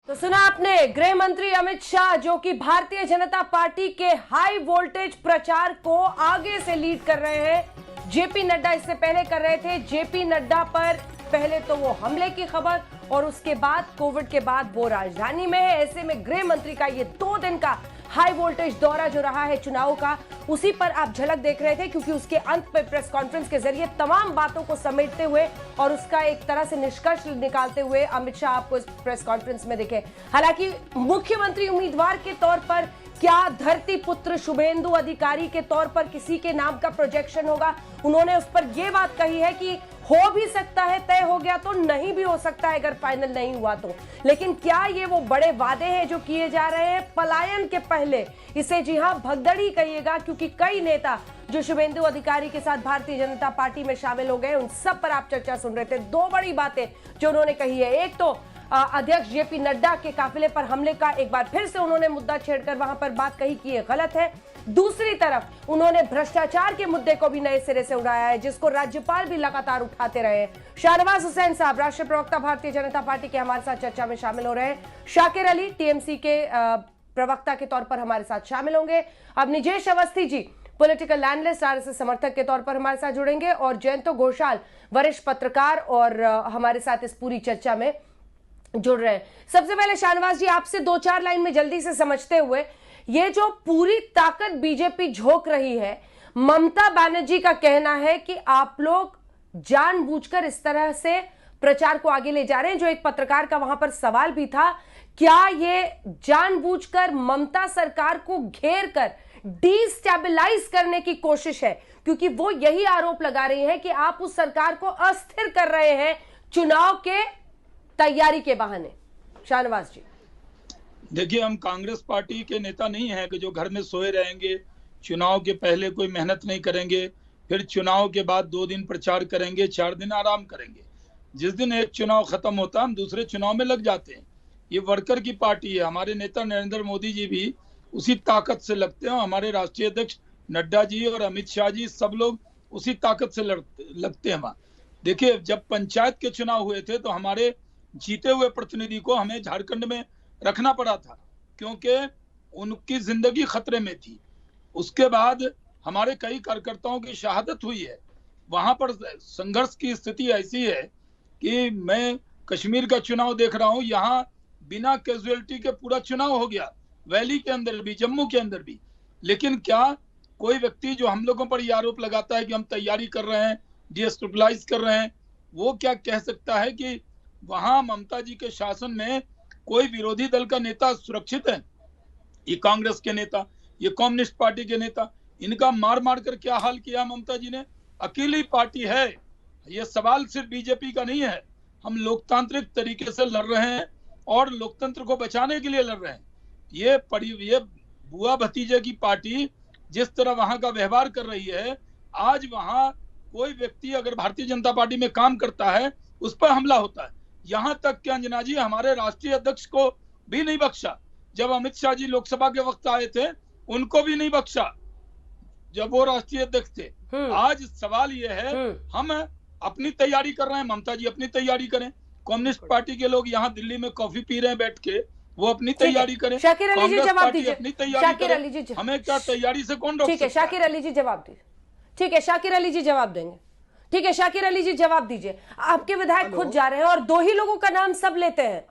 तो सुना आपने गृह मंत्री अमित शाह जो कि भारतीय जनता पार्टी के हाई वोल्टेज प्रचार को आगे से लीड कर रहे हैं। जेपी नड्डा इससे पहले कर रहे थे। जेपी नड्डा पर पहले तो वो हमले की खबर और उसके बाद कोविड के बाद वो राजधानी में है। ऐसे में गृह मंत्री का ये 2 दिन का हाई वोल्टेज दौरा जो रहा है चुनाव का, उसी पर आप झलक देख रहे थे, क्योंकि उसके अंत में प्रेस कॉन्फ्रेंस के जरिए तमाम बातों को समेटते हुए और उसका एक तरह से निष्कर्ष निकालते हुए अमित शाह आपको इस प्रेस कॉन्फ्रेंस में दिखे। हालांकि मुख्यमंत्री उम्मीदवार के तौर पर क्या धरती पुत्र शुभेंदु अधिकारी के तौर पर किसी के नाम का प्रोजेक्शन होगा, उन्होंने उस पर यह बात कही है कि हो भी सकता है, तय हो गया तो नहीं भी हो सकता है अगर फाइनल नहीं हुआ तो। लेकिन क्या ये वो बड़े वादे हैं जो किए जा रहे हैं पलायन के पहले? इसे जी हां भगदड़ी कहिएगा, क्योंकि कई नेता जो शुभेंदु अधिकारी के साथ भारतीय जनता पार्टी में शामिल हो गए, उन सब पर आप चर्चा सुन रहे थे। 2 बड़ी बातें जो उन्होंने कही है, एक तो अध्यक्ष जेपी नड्डा के काफिले पर हमले का एक बार फिर से उन्होंने मुद्दा छेड़कर वहां पर बात कही कि ये गलत है। दूसरी तरफ उन्होंने भ्रष्टाचार के मुद्दे को भी नए सिरे से उड़ाया है, जिसको राज्यपाल भी लगातार उठाते रहे हैं। शाहनवाज हुसैन साहब, राष्ट्रीय प्रवक्ता भारतीय जनता पार्टी के, हमारे साथ चर्चा में शामिल हो रहे हैं। शाकिर अली टीएमसी के प्रवक्ता के तौर पर हमारे साथ शामिल होंगे। अब निजेश Awasthi ji political analyst, RSS समर्थक के तौर पर हमारे साथ जुड़ेंगे, और जयंतो घोषाल वरिष्ठ पत्रकार और हमारे साथ इस पूरी चर्चा में जुड़ रहे हैं। सबसे पहले शाहनवाज जी, आपसे 2-4 लाइन में जल्दी से समझते हुए, ये जो पूरी ताकत बीजेपी झोंक रही है, ममता बनर्जी का कहना है कि आप लोग जानबूझकर इस तरह से प्रचार को आगे ले जा रहे हैं। जो एक पत्रकार का वहां पर सवाल भी था, क्या ये जानबूझकर ममता सरकार को घेर कर डिस्टेबलाइज करने की कोशिश है? क्योंकि वो यही आरोप लगा रही है कि आप उस सरकार को अस्थिर कर रहे हैं चुनाव के तैयारी के बहाने। शाहनवाज जी, देखिए, हम कांग्रेस पार्टी के नेता नहीं हैं कि जो घर में सोए रहेंगे, चुनाव के पहले कोई मेहनत नहीं करेंगे, फिर चुनाव के बाद 2 दिन प्रचार करेंगे, 4 दिन आराम करेंगे। जिस दिन एक चुनाव खत्म होता है हम दूसरे चुनाव में लग जाते हैं। ये वर्कर की पार्टी है। हमारे नेता नरेंद्र मोदी जी भी उसी ताकत से लगते हैं। हमारे राष्ट्रीय अध्यक्ष नड्डा जी और अमित शाह जी सब लोग उसी ताकत से लगते हैं। वहाँ देखिए, जब पंचायत के चुनाव हुए थे तो हमारे जीते हुए प्रतिनिधि को हमें झारखंड में रखना पड़ा था, क्योंकि उनकी जिंदगी खतरे में थी। उसके बाद हमारे कई कार्यकर्ताओं की शहादत हुई है। वहां पर संघर्ष की स्थिति ऐसी है कि मैं कश्मीर का चुनाव देख रहा हूं, यहाँ बिना कैजुअलिटी के पूरा चुनाव हो गया, वैली के अंदर भी, जम्मू के अंदर भी। लेकिन क्या कोई व्यक्ति जो हम लोगों पर यह आरोप लगाता है कि हम तैयारी कर रहे हैं, डिस्टेबलाइज कर रहे हैं, वो क्या कह सकता है कि वहां ममता जी के शासन में कोई विरोधी दल का नेता सुरक्षित है? ये कांग्रेस के नेता, ये कम्युनिस्ट पार्टी के नेता, इनका मार मार कर क्या हाल किया ममता जी ने। अकेली पार्टी है। ये सवाल सिर्फ बीजेपी का नहीं है। हम लोकतांत्रिक तरीके से लड़ रहे हैं और लोकतंत्र को बचाने के लिए लड़ रहे हैं। ये बुआ भतीजे की पार्टी जिस तरह वहां का व्यवहार कर रही है, आज वहां कोई व्यक्ति अगर भारतीय जनता पार्टी में काम करता है उस पर हमला होता है। यहां तक कि अंजना जी, हमारे राष्ट्रीय अध्यक्ष को भी नहीं बख्शा। जब अमित शाह जी लोकसभा के वक्त आए थे उनको भी नहीं बख्शा, जब वो राष्ट्रीय अध्यक्ष थे। आज सवाल ये है, हम अपनी तैयारी कर रहे हैं, ममता जी अपनी तैयारी करें। कम्युनिस्ट पार्टी के लोग यहाँ दिल्ली में कॉफी पी रहे हैं बैठ के, वो अपनी तैयारी करें। शाकिर अली जी जवाब दीजिए। अपनी तैयारी करें। हमें क्या तैयारी से कौन रोक सकता है? ठीक है, शाकिर अली जी जवाब दीजिए। ठीक है, शाकिर अली जी जवाब देंगे। ठीक है, शाकिर अली जी जवाब दीजिए। आपके विधायक खुद जा रहे हैं और 2 ही लोगों का नाम सब लेते हैं,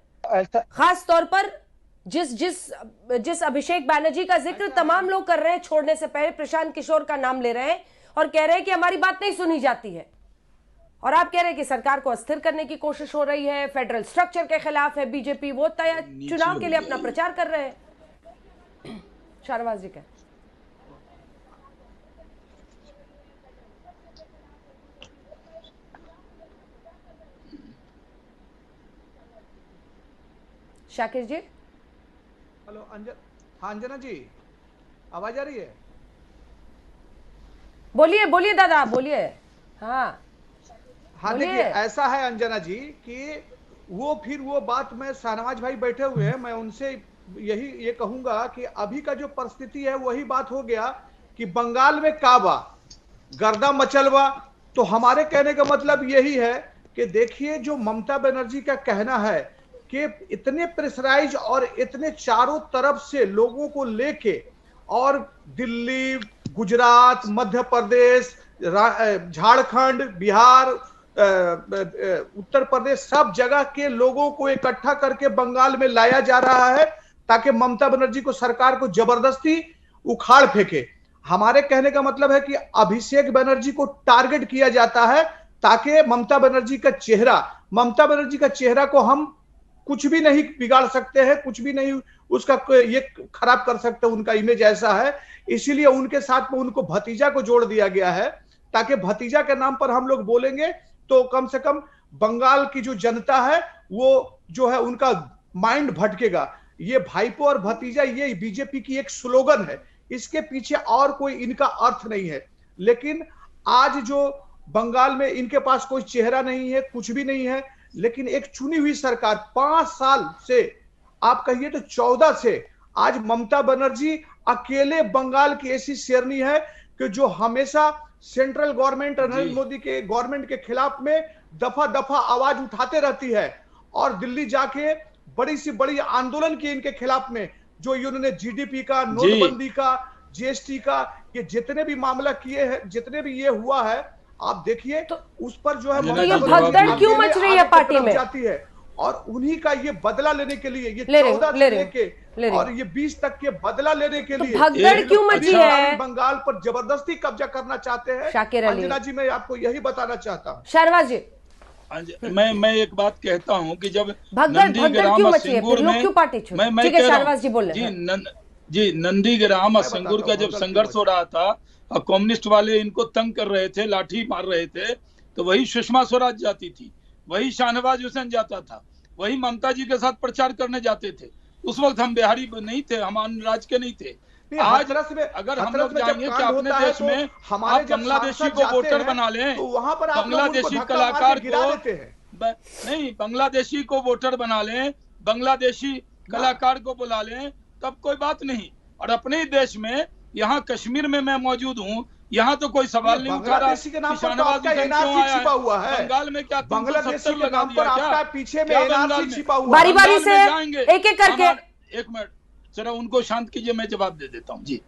खास तौर पर जिस अभिषेक बैनर्जी का जिक्र तमाम लोग कर रहे हैं छोड़ने से पहले, प्रशांत किशोर का नाम ले रहे हैं और कह रहे हैं कि हमारी बात नहीं सुनी जाती है। और आप कह रहे हैं कि सरकार को अस्थिर करने की कोशिश हो रही है, फेडरल स्ट्रक्चर के खिलाफ है बीजेपी, वो चुनाव के लिए अपना प्रचार कर रहे हैं। शाहनवाज जी, क्या शाकिर जी? हेलो हाँ अंजना जी, आवाज आ रही है? बोलिए बोलिए दादा, बोलिए। हाँ देखिए, ऐसा है अंजना जी कि वो बात में शाहनवाज भाई बैठे हुए हैं, मैं उनसे ये कहूंगा कि अभी का जो परिस्थिति है वही बात हो गया कि बंगाल में काबा गर्दा मचलवा। तो हमारे कहने का मतलब यही है कि देखिए, जो ममता बनर्जी का कहना है कि इतने प्रेशराइज और इतने चारों तरफ से लोगों को लेके और दिल्ली, गुजरात, मध्य प्रदेश, झारखंड, बिहार, उत्तर प्रदेश, सब जगह के लोगों को इकट्ठा करके बंगाल में लाया जा रहा है ताकि ममता बनर्जी को, सरकार को जबरदस्ती उखाड़ फेंके। हमारे कहने का मतलब है कि अभिषेक बनर्जी को टारगेट किया जाता है ताकि ममता बनर्जी का चेहरा को हम कुछ भी नहीं बिगाड़ सकते हैं, कुछ भी नहीं उसका ये खराब कर सकते, उनका इमेज ऐसा है। इसीलिए उनके साथ में उनको भतीजा को जोड़ दिया गया है ताकि भतीजा के नाम पर हम लोग बोलेंगे तो कम से कम बंगाल की जो जनता है वो जो है उनका माइंड भटकेगा। ये भाईपो और भतीजा ये बीजेपी की एक स्लोगन है, इसके पीछे और कोई इनका अर्थ नहीं है। लेकिन आज जो बंगाल में इनके पास कोई चेहरा नहीं है, कुछ भी नहीं है, लेकिन एक चुनी हुई सरकार 5 साल से, आप कहिए तो 14 से, आज ममता बनर्जी अकेले बंगाल की ऐसी शेरनी है कि जो हमेशा सेंट्रल गवर्नमेंट, नरेंद्र मोदी के गवर्नमेंट के खिलाफ में दफा दफा आवाज उठाते रहती है और दिल्ली जाके बड़ी सी बड़ी आंदोलन की इनके खिलाफ में, जो इन्होंने जीडीपी का, नोटबंदी का, जीएसटी का, ये जितने भी मामला किए हैं, जितने भी ये हुआ है, आप देखिए तो उस पर जो है ये भगदड़ क्यों मच रही है पार्टी में जाती है। और उन्हीं का ये बदला लेने के लिए, ये 14 से लेके और ये 20 तक के बदला लेने के लिए भगदड़ क्यों मची है? बंगाल पर जबरदस्ती कब्जा करना चाहते हैं। शाकिर अली, अंजना जी, मैं आपको यही बताना चाहता हूँ। शहरवाज जी, मैं एक बात कहता हूँ कि जब नंदीग्राम सिंगूर में नंदीग्राम सिंगूर का जब संघर्ष हो रहा था और कम्युनिस्ट वाले इनको तंग कर रहे थे, लाठी मार रहे थे, तो वही सुषमा स्वराज जाती थी, वही शाहनवाज हुसैन जाता था, वही ममता जी के साथ प्रचार करने जाते थे। उस वक्त हम बिहारी नहीं थे, हम राज्य के नहीं थे। आज अगर हम लोग जाएंगे कि अपने देश में आप बांग्लादेशी को वोटर बना लें, तो वहां पर बांग्लादेशी कलाकार को नहीं, बांग्लादेशी को वोटर बना लें, बांग्लादेशी कलाकार को बुला लें, तब कोई बात नहीं। और अपने ही देश में, यहाँ कश्मीर में मैं मौजूद हूँ, यहाँ तो कोई सवाल नहीं उठा रहा कि शाहनवाज हुसैन क्यों आया छिपा हुआ है। बंगाल में क्या बांग्लादेशी के नाम पर आपका पीछे में एनआरसी छिपा हुआ है। बारी बारी से एक एक करके, एक मिनट जरा उनको शांत कीजिए, मैं जवाब दे देता हूँ जी।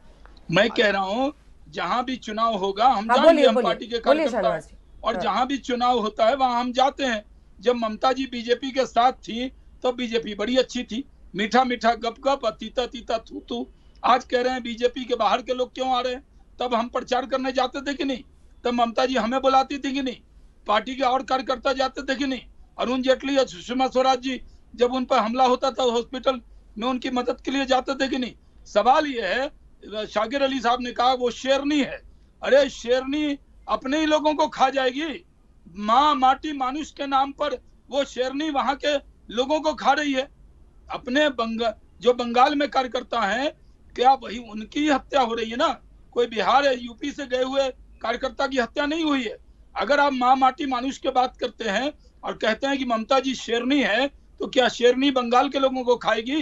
मैं कह रहा हूँ जहां भी चुनाव होगा हम जाएंगे, हम पार्टी के कार्यकर्ता हैं, और जहां भी चुनाव होता है वहां हम जाते हैं। जब ममता जी बीजेपी के साथ थी तो बीजेपी बड़ी अच्छी थी, मीठा मीठा गप गप, तीता तीता थू थू। आज कह रहे हैं बीजेपी के बाहर के लोग क्यों आ रहे हैं? तब हम प्रचार करने जाते थे कि नहीं? तब ममता जी हमें बुलाती थी कि नहीं? पार्टी के और कार्यकर्ता जाते थे कि नहीं? अरुण जेटली या सुषमा स्वराज जी जब उन पर हमला होता था हॉस्पिटल में, उनकी मदद के लिए जाते थे कि नहीं? सवाल ये है, शाकिर अली साहब ने कहा वो शेरनी है। अरे शेरनी अपने ही लोगों को खा जाएगी। माँ माटी मानुष के नाम पर वो शेरनी वहां के लोगों को खा रही है। अपने जो बंगाल में कार्यकर्ता हैं, क्या वही उनकी हत्या हो रही है ना? कोई बिहार या यूपी से गए हुए कार्यकर्ता की हत्या नहीं हुई है। अगर आप माँ माटी मानुष की बात करते हैं और कहते हैं कि ममता जी शेरनी है, तो क्या शेरनी बंगाल के लोगों को खाएगी?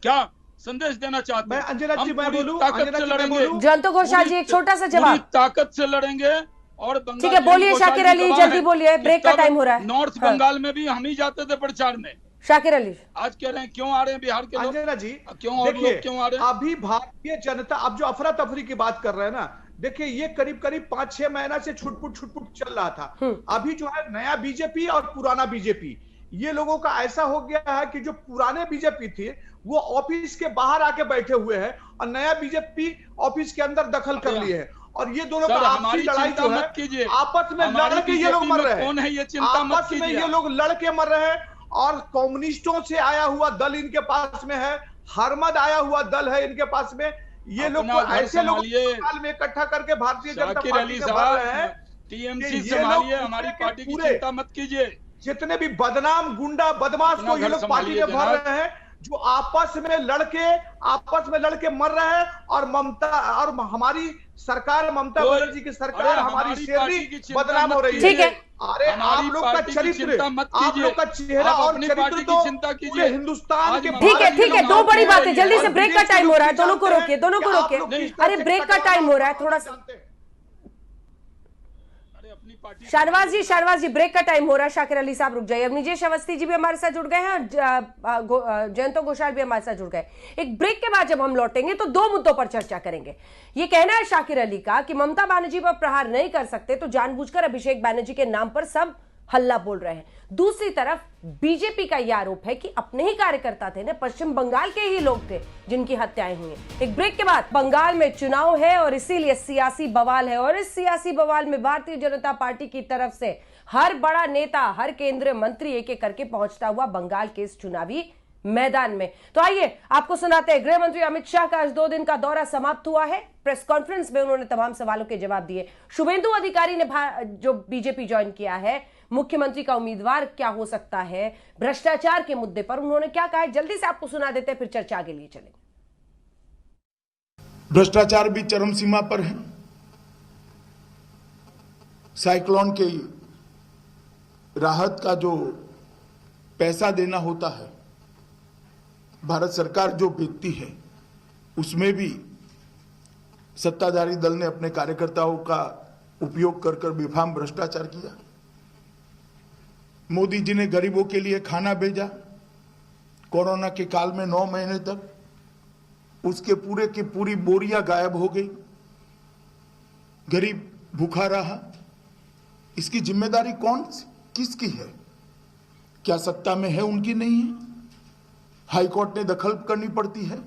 क्या संदेश देना चाहते हैं? अंजना जी, मैं बोलूं, ताकत से लड़ेंगे, जयंत घोषाल जी एक छोटा सा जवाब, ताकत से लड़ेंगे। और ठीक है, बोलिए शाकिर अली, जल्दी बोलिए, ब्रेक का टाइम हो रहा है। नॉर्थ बंगाल में भी हम ही जाते थे प्रचार में। शाकिर अली आज कह रहे हैं क्यों आ रहे हैं बिहार के लोग? अंजना जी क्यों और लोग क्यों आ रहे हैं? अभी भारतीय जनता, अब जो अफरा तफरी की बात कर रहे हैं ना, देखिए ये करीब करीब 5-6 महीना से छुटपुट चल रहा था। अभी जो है नया बीजेपी और पुराना बीजेपी, ये लोगों का ऐसा हो गया है कि जो पुराने बीजेपी थे वो ऑफिस के बाहर आके बैठे हुए हैं और नया बीजेपी ऑफिस के अंदर दखल कर लिए है। और ये दोनों का आपसी लड़ाई जो है, आपस में लड़ के ये लोग मर रहे हैं, आपस में ये लोग लड़ के मर रहे हैं। और कम्युनिस्टों से आया हुआ दल इनके पास में है, हरमद आया हुआ दल है इनके पास में। ये लोग ऐसे लोग में इकट्ठा करके भारतीय जनता पार्टी के भर रहे हैं। टीएमसी संभालिए, हमारी पार्टी की चिंता मत कीजिए। जितने भी बदनाम गुंडा बदमाश को ये लोग पार्टी में भर रहे हैं, जो आपस में लड़के मर रहे हैं। और ममता और हमारी सरकार, ममता बनर्जी की सरकार, हमारी शेरनी बदनाम हो रही है। ठीक है, अरे आप लोग का चरित्र, आप लोग का चेहरा और चरित्र तो पूरे हिंदुस्तान के। ठीक है, दो बड़ी बातें, जल्दी से ब्रेक का टाइम हो रहा है, दोनों को रोकिए। अरे ब्रेक का टाइम हो रहा है, थोड़ा सा। पार्टी। शाहनवाज जी ब्रेक का टाइम हो रहा है। शाकिर अली साहब रुक जाइए। अब निजेश अवस्थी जी भी हमारे साथ जुड़ गए हैं और जयंतो घोषाल भी हमारे साथ जुड़ गए। एक ब्रेक के बाद जब हम लौटेंगे तो दो मुद्दों पर चर्चा करेंगे। ये कहना है शाकिर अली का कि ममता बनर्जी पर प्रहार नहीं कर सकते तो जानबूझकर अभिषेक बनर्जी के नाम पर सब हल्ला बोल रहे हैं। दूसरी तरफ बीजेपी का यह आरोप है कि अपने ही कार्यकर्ता थे ना, पश्चिम बंगाल के ही लोग थे जिनकी हत्याएं हुई हैं। एक ब्रेक के बाद बंगाल में चुनाव है और इसीलिए सियासी बवाल है और इस सियासी बवाल में भारतीय जनता पार्टी की तरफ से हर बड़ा नेता, हर केंद्रीय मंत्री एक एक करके पहुंचता हुआ बंगाल के इस चुनावी मैदान में। तो आइए आपको सुनाते हैं। गृह मंत्री अमित शाह का आज 2 दिन का दौरा समाप्त हुआ है। प्रेस कॉन्फ्रेंस में उन्होंने तमाम सवालों के जवाब दिए। शुभेंदु अधिकारी ने जो बीजेपी ज्वाइन किया है, मुख्यमंत्री का उम्मीदवार क्या हो सकता है, भ्रष्टाचार के मुद्दे पर उन्होंने क्या कहा है, जल्दी से आपको सुना देते हैं, फिर चर्चा के लिए चलेंगे। भ्रष्टाचार भी चरम सीमा पर है। साइक्लोन के राहत का जो पैसा देना होता है, भारत सरकार जो भेजती है, उसमें भी सत्ताधारी दल ने अपने कार्यकर्ताओं का उपयोग कर कर बेफाम भ्रष्टाचार किया। मोदी जी ने गरीबों के लिए खाना भेजा, कोरोना के काल में 9 महीने तक उसके पूरे की पूरी बोरियां गायब हो गई, गरीब भूखा रहा। इसकी जिम्मेदारी किसकी है? क्या सत्ता में है उनकी नहीं है? हाईकोर्ट ने दखल करनी पड़ती है,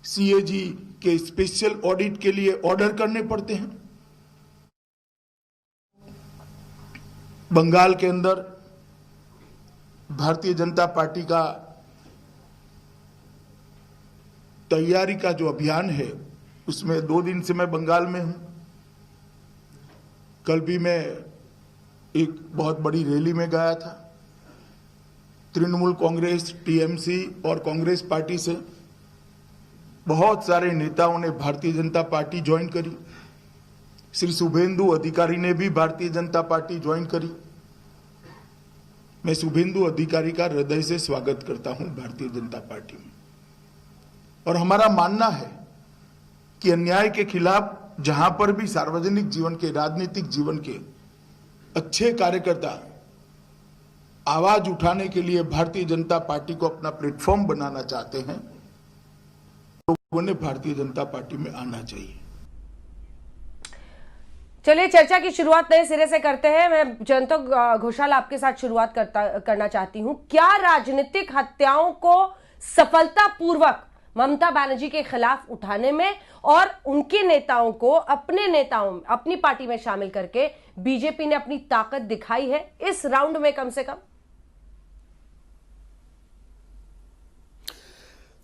सीएजी के स्पेशल ऑडिट के लिए ऑर्डर करने पड़ते हैं। बंगाल के अंदर भारतीय जनता पार्टी का तैयारी का जो अभियान है, उसमें 2 दिन से मैं बंगाल में हूं। कल भी मैं एक बहुत बड़ी रैली में गया था। तृणमूल कांग्रेस, टीएमसी और कांग्रेस पार्टी से बहुत सारे नेताओं ने भारतीय जनता पार्टी ज्वाइन करी। श्री शुभेंदु अधिकारी ने भी भारतीय जनता पार्टी ज्वाइन करी। मैं शुभेंदु अधिकारी का हृदय से स्वागत करता हूं भारतीय जनता पार्टी में। और हमारा मानना है कि अन्याय के खिलाफ जहां पर भी सार्वजनिक जीवन के, राजनीतिक जीवन के अच्छे कार्यकर्ता आवाज उठाने के लिए भारतीय जनता पार्टी को अपना प्लेटफॉर्म बनाना चाहते हैं, लोगों ने भारतीय जनता पार्टी में आना चाहिए। चलिए चर्चा की शुरुआत नए सिरे से करते हैं। मैं जयंतो घोषाल आपके साथ शुरुआत करना चाहती हूं। क्या राजनीतिक हत्याओं को सफलतापूर्वक ममता बनर्जी के खिलाफ उठाने में और उनके नेताओं को अपनी पार्टी में शामिल करके बीजेपी ने अपनी ताकत दिखाई है इस राउंड में कम से कम?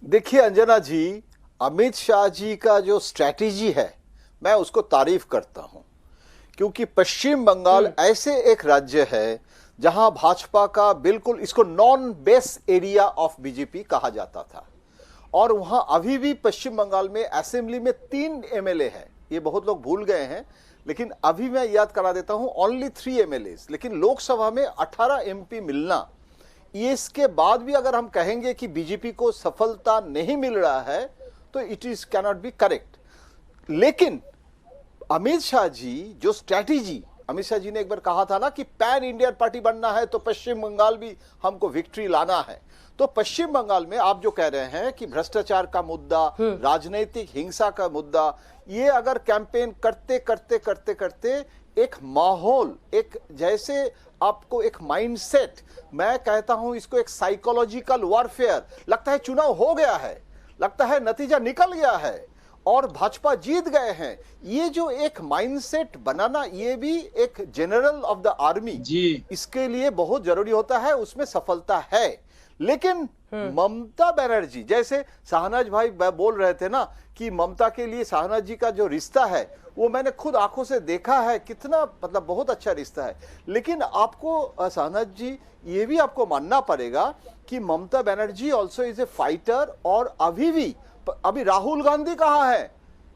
देखिए अंजना जी, अमित शाह जी का जो स्ट्रैटेजी है, मैं उसको तारीफ करता हूं, क्योंकि पश्चिम बंगाल ऐसे एक राज्य है जहां भाजपा का बिल्कुल, इसको non base area of BJP कहा जाता था, और वहां अभी भी पश्चिम बंगाल में असेंबली में 3 एमएलए हैं। ये बहुत लोग भूल गए हैं, लेकिन अभी मैं याद करा देता हूं, ओनली 3 एमएलए। लेकिन लोकसभा में 18 एमपी मिलना, ये इसके बाद भी अगर हम कहेंगे कि बीजेपी को सफलता नहीं मिल रहा है तो it is cannot be correct. लेकिन अमित शाह जी जो स्ट्रैटेजी, अमित शाह जी ने एक बार कहा था ना कि पैन इंडियन पार्टी बनना है तो पश्चिम बंगाल भी हमको विक्ट्री लाना है। तो पश्चिम बंगाल में आप जो कह रहे हैं कि भ्रष्टाचार का मुद्दा, राजनीतिक हिंसा का मुद्दा, ये अगर कैंपेन करते करते करते करते एक माहौल, एक जैसे आपको एक माइंडसेट, मैं कहता हूं इसको एक साइकोलॉजिकल वॉरफेयर, लगता है चुनाव हो गया है, लगता है नतीजा निकल गया है और भाजपा जीत गए हैं, ये जो एक माइंडसेट बनाना, ये भी एक जनरल ऑफ द आर्मी जी, इसके लिए बहुत जरूरी होता है, उसमें सफलता है। लेकिन ममता बनर्जी, जैसे शाहनवाज भाई बोल रहे थे ना कि ममता के लिए शाहनवाज जी का जो रिश्ता है वो मैंने खुद आंखों से देखा है, कितना मतलब बहुत अच्छा रिश्ता है। लेकिन आपको शाहनवाज जी ये भी आपको मानना पड़ेगा कि Mamata Banerjee also is a fighter, और अभी राहुल गांधी कहाँ है?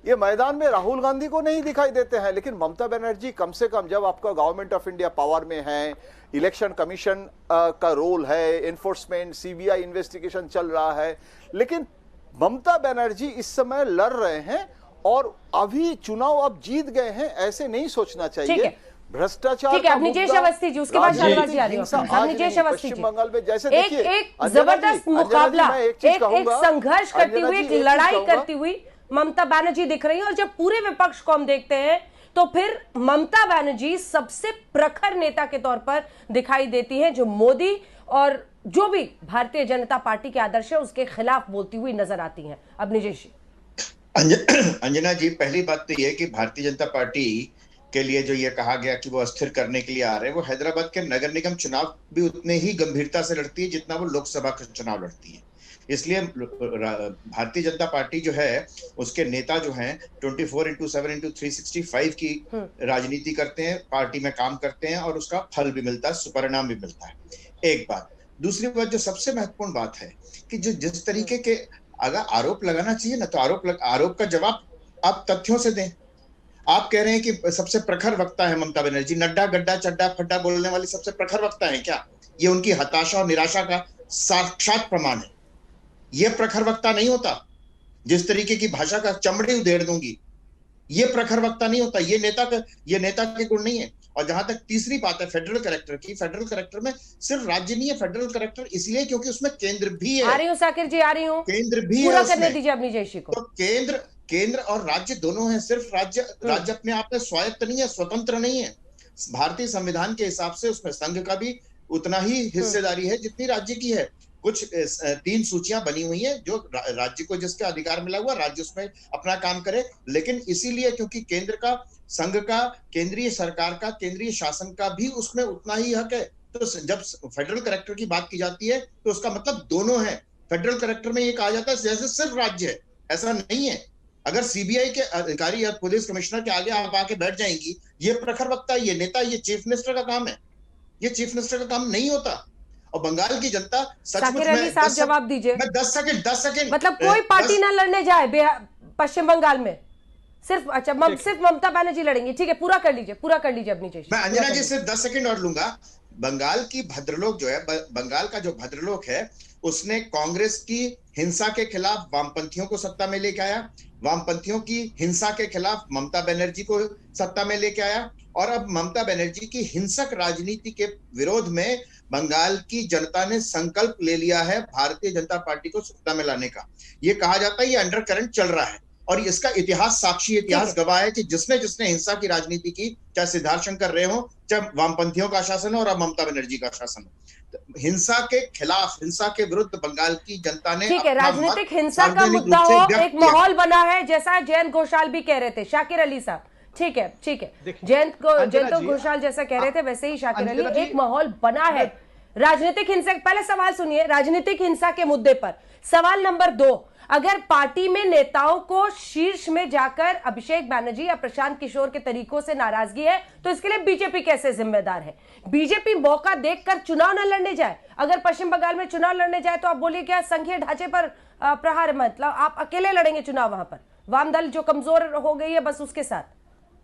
ये मैदान में राहुल गांधी को नहीं दिखाई देते हैं, लेकिन ममता बनर्जी कम से कम, जब आपका गवर्नमेंट ऑफ इंडिया पावर में है, इलेक्शन कमीशन का रोल है, एनफोर्समेंट, सीबीआई इन्वेस्टिगेशन चल रहा है, लेकिन ममता बनर्जी इस समय लड़ रहे हैं और अभी चुनाव अब जीत गए हैं, ऐसे नहीं सोचना चाहिए। भ्रष्टाचार ठीक है, का अब निजेश मुद्दा, अवस्थी जी, उसके बाद शाहनवाज जी आ रही हूँ। हिंसा अब आज निजेश नहीं, अवस्थी पश्चिम जी, बंगाल में जैसे एक देखिए, एक अंजना जी, जबरदस्त अंजना जी, मुकाबला, मैं एक चीज एक कहूंगा, संघर्ष करती अंजना हुई, जी, एक एक चीज लड़ाई कहूंगा, करती हुई ममता बनर्जी दिख रही है। और जब पूरे विपक्ष को हम देखते हैं तो फिर ममता बनर्जी सबसे प्रखर नेता के तौर पर दिखाई देती है, जो मोदी और जो भी भारतीय जनता पार्टी के आदर्श है उसके खिलाफ बोलती हुई नजर आती हैं। अब निजेश जी। अंजना जी, पहली बात तो यह कि भारतीय जनता पार्टी के लिए जो ये कहा गया कि वो अस्थिर करने के लिए आ रहे हैं, वो हैदराबाद के नगर निगम चुनाव भी उतने ही गंभीरता से लड़ती है जितना वो लोकसभा का चुनाव लड़ती है। इसलिए भारतीय जनता पार्टी जो है उसके नेता जो हैं 24/7/365 की राजनीति करते हैं, पार्टी में काम करते हैं और उसका फल भी मिलता है, सुपरिणाम भी मिलता है। एक बात। दूसरी बात जो सबसे महत्वपूर्ण बात है कि जो जिस तरीके के अगर आरोप लगाना चाहिए ना, तो आरोप का जवाब आप तथ्यों से दें। आप कह रहे हैं कि सबसे प्रखर वक्ता है ममता बनर्जी, नड्डा गड्ढा चड्डा फड्डा बोलने वाली सबसे प्रखर वक्ता है क्या? ये उनकी हताशा और निराशा का साक्षात प्रमाण है। ये प्रखर वक्ता नहीं होता। जिस तरीके की भाषा का चमड़ी उधेड़ दूंगी, ये प्रखर वक्ता नहीं होता। ये नेता के गुण नहीं है। और जहां तक तीसरी बात है फेडरल करेक्टर की, फेडरल करेक्टर में सिर्फ राज्य नहीं है, फेडरल करेक्टर इसलिए क्योंकि उसमें केंद्र भी है। आ रही हूँ शाकिर जी, आ रही हूँ, केंद्र भी पूरा है करने दीजिए अपनी जयश्री को। तो केंद्र और राज्य दोनों है। सिर्फ राज्य अपने आप में स्वायत्त नहीं है, स्वतंत्र नहीं है। भारतीय संविधान के हिसाब से उसमें संघ का भी उतना ही हिस्सेदारी है जितनी राज्य की है। कुछ 3 सूचियां बनी हुई हैं जो राज्य को जिसके अधिकार मिला हुआ, राज्य उसमें अपना काम करे। लेकिन इसीलिए क्योंकि केंद्र का, संघ का, केंद्रीय सरकार का, केंद्रीय शासन का भी उसमें उतना ही हक है। तो जब फेडरल करेक्टर की बात की जाती है तो उसका मतलब दोनों है। फेडरल करेक्टर में ये कहा जाता है जैसे सिर्फ राज्य है, ऐसा नहीं है। अगर सीबीआई के अधिकारी या पुलिस कमिश्नर के आगे आप आके बैठ जाएंगी, ये प्रखर वक्ता, ये नेता, ये चीफ मिनिस्टर का काम है। ये चीफ मिनिस्टर का काम नहीं होता। और बंगाल की जनता सचमुच में जवाब दीजिए। मैं 10 सेकंड मतलब कोई पार्टी ना लड़ने जाए पश्चिम बंगाल में, सिर्फ सिर्फ ममता बनर्जी लड़ेंगी। ठीक है, पूरा कर लीजिए अपनी चीज। मैं अंजना जी सिर्फ 10 सेकंड और लूंगा। बंगाल की भद्रलोक जो है, बंगाल का जो भद्रलोक है, उसने कांग्रेस की हिंसा के खिलाफ वामपंथियों को सत्ता में लेके आया, वामपंथियों की हिंसा के खिलाफ ममता बनर्जी को सत्ता में लेके आया, और अब ममता बनर्जी की हिंसक राजनीति के विरोध में बंगाल की जनता ने संकल्प ले लिया है भारतीय जनता पार्टी को सत्ता में लाने का। ये कहा जाता है ये अंडर करंट चल रहा है, और इसका इतिहास, साक्षी इतिहास गवाह है कि जिसने हिंसा की राजनीति की, चाहे सिद्धार्थ शंकर रहे हो, चाहे वामपंथियों का शासन हो और अब ममता बनर्जी का शासन हो, तो हिंसा के खिलाफ, हिंसा के विरुद्ध बंगाल की जनता ने, ठीक है, राजनीतिक हिंसा का मुद्दा हो, एक माहौल बना है, जैसा जयंत घोषाल भी कह रहे थे, शाकिर अली साहब। ठीक है, जयंत घोषाल जैसा कह रहे थे वैसे ही शाकिर अली, एक माहौल बना है राजनीतिक हिंसा। पहले सवाल सुनिए, राजनीतिक हिंसा के मुद्दे पर सवाल नंबर 2, अगर पार्टी में नेताओं को शीर्ष में जाकर अभिषेक बैनर्जी या प्रशांत किशोर के तरीकों से नाराजगी है तो इसके लिए बीजेपी कैसे जिम्मेदार है? बीजेपी मौका देखकर चुनाव न लड़ने जाए। अगर पश्चिम बंगाल में चुनाव लड़ने जाए तो आप बोलिए क्या संघीय ढांचे पर प्रहार, मतलब आप अकेले लड़ेंगे चुनाव वहां पर, वाम दल जो कमजोर हो गई है बस उसके साथ?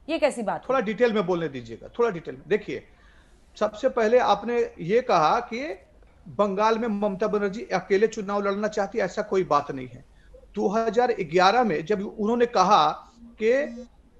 ये कैसी बात? थोड़ा डिटेल में बोलने दीजिएगा, थोड़ा डिटेल में। देखिए, सबसे पहले आपने ये कहा कि बंगाल में ममता बनर्जी अकेले चुनाव लड़ना चाहती, ऐसा कोई बात नहीं है। 2011 में जब उन्होंने कहा कि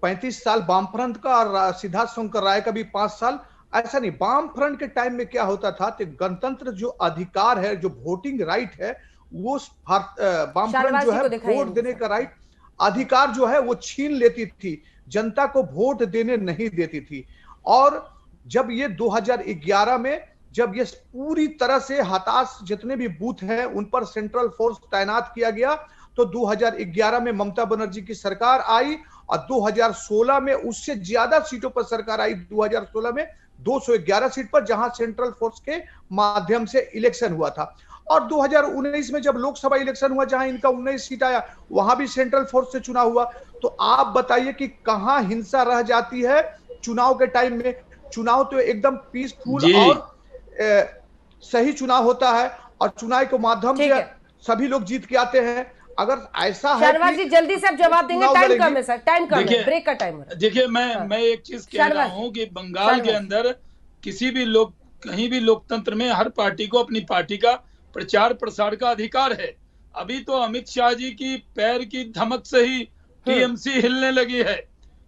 35 साल वामफ्रंट का और सिद्धार्थ शंकर राय का भी 5 साल, ऐसा नहीं। वामफ्रंट के टाइम में क्या होता था कि गणतंत्र जो अधिकार है, जो वोटिंग राइट है, वो वामफ्रंट जो है वोट देने का राइट, अधिकार जो है वो छीन लेती थी, जनता को वोट देने नहीं देती थी। और जब ये 2011 में जब ये पूरी तरह से हताश जितने भी बूथ हैं उन पर सेंट्रल फोर्स तैनात किया गया, तो 2011 में ममता बनर्जी की सरकार आई और 2016 में उससे ज्यादा सीटों पर सरकार आई। 2016 में 211 सीट पर, जहां सेंट्रल फोर्स के माध्यम से इलेक्शन हुआ था। और 2019 में जब लोकसभा इलेक्शन हुआ, जहां इनका 19 सीट आया, वहां भी सेंट्रल फोर्स से चुनाव हुआ। तो आप बताइए कि कहां हिंसा रह जाती है चुनाव के टाइम में? चुनाव तो एकदम पीसफुल और सही चुनाव होता है, और चुनाव के माध्यम से सभी लोग जीत के आते हैं। अगर ऐसा है, शाहनवाज जी जल्दी से जवाब देंगे, टाइम कम है सर, टाइम कम है, ब्रेक का टाइम है। देखिए, मैं एक चीज कह रहा हूं कि बंगाल के अंदर किसी भी कहीं भी लोकतंत्र में हर पार्टी को अपनी पार्टी का प्रचार प्रसार का अधिकार है। अभी तो अमित शाह जी की पैर की धमक से ही टीएमसी हिलने लगी है।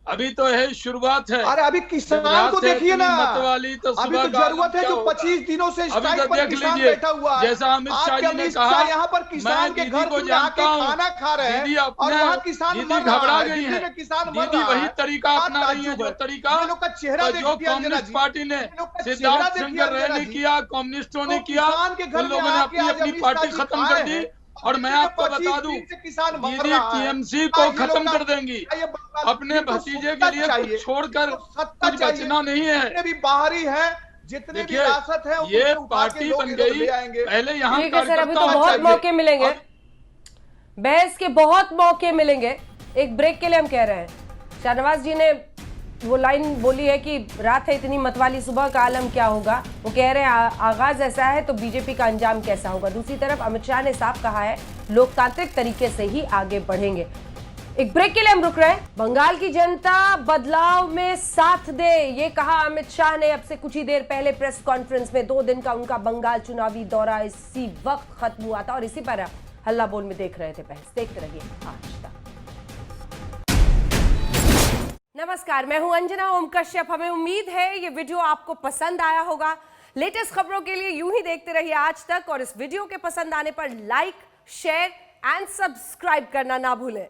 अभी तो है शुरुआत है। अरे अभी किसान को देखिए ना, मत वाली तो अभी तो जरूरत है जो 25 दिनों से अभी स्ट्राइक तो पर देख किसान लीजिए, बैठा हुआ है। जैसा अमित शाह जी ने कहा, यहाँ पर किसान के घर को में जानता आके हूँ, खाना खा रहे दीदी हैं और वहाँ किसान मर रहा घबरा है, गई दिल्ली है, में किसान मर दीदी रहा वही है। तरीका अपना रही है जो तरीका इन लोग का चेहरा जो देखिए अंजना कम्युनिस्ट जी, पार्टी ने, इन लोग का चेहरा सिद्धार्थ देखिए शंकर अंजना ने जी। किया, कम्युनिस्टों ने तो किया, किसान के घर उन में लोगों ने आके अपनी आज अपनी अमित पार्टी शाह जी खत्म खाए कर दी। हैं। और मैं दिल्ली में आपको 25 बता दूं, दिन से किसान मर दीदी रहा है। टीएमसी क्या को ये लोग खत्म का- कर देंगी, क्या ये बंगाल- अपने इनको भतीजे सत्ता के लिए चाहिए, कुछ छोड़कर इनको सत्ता कुछ चाहिए। बचना नहीं है। जितने भी बाहरी हैं, जितने भी देखिए, रासत है ये उनको उठा के पार्टी लोग बन इधर गई, ले आएंगे। पहले यहाँ ठीक है सर, अभी तो कार्यकर्ता बहुत चाहिए। मौके मिलेंगे, बहस के बहुत मौके मिलेंगे। एक ब्रेक के लिए हम कह रहे हैं, शाहनवाज जी ने वो लाइन बोली है कि रात है इतनी मतवाली, सुबह का आलम क्या होगा। वो कह रहे हैं आगाज ऐसा है तो बीजेपी का अंजाम कैसा होगा। दूसरी तरफ अमित शाह ने साफ कहा है लोकतांत्रिक तरीके से ही आगे बढ़ेंगे। एक ब्रेक के लिए हम रुक रहे हैं। बंगाल की जनता बदलाव में साथ दे, ये कहा अमित शाह ने अब से कुछ ही देर पहले प्रेस कॉन्फ्रेंस में। 2 दिन का उनका बंगाल चुनावी दौरा इसी वक्त खत्म हुआ था और इसी पर हल्ला बोल में देख रहे थे बहस। देखते रहिए आज तक। नमस्कार, मैं हूं अंजना ओम कश्यप। हमें उम्मीद है ये वीडियो आपको पसंद आया होगा। लेटेस्ट खबरों के लिए यूं ही देखते रहिए आज तक और इस वीडियो के पसंद आने पर लाइक, शेयर एंड सब्सक्राइब करना ना भूलें।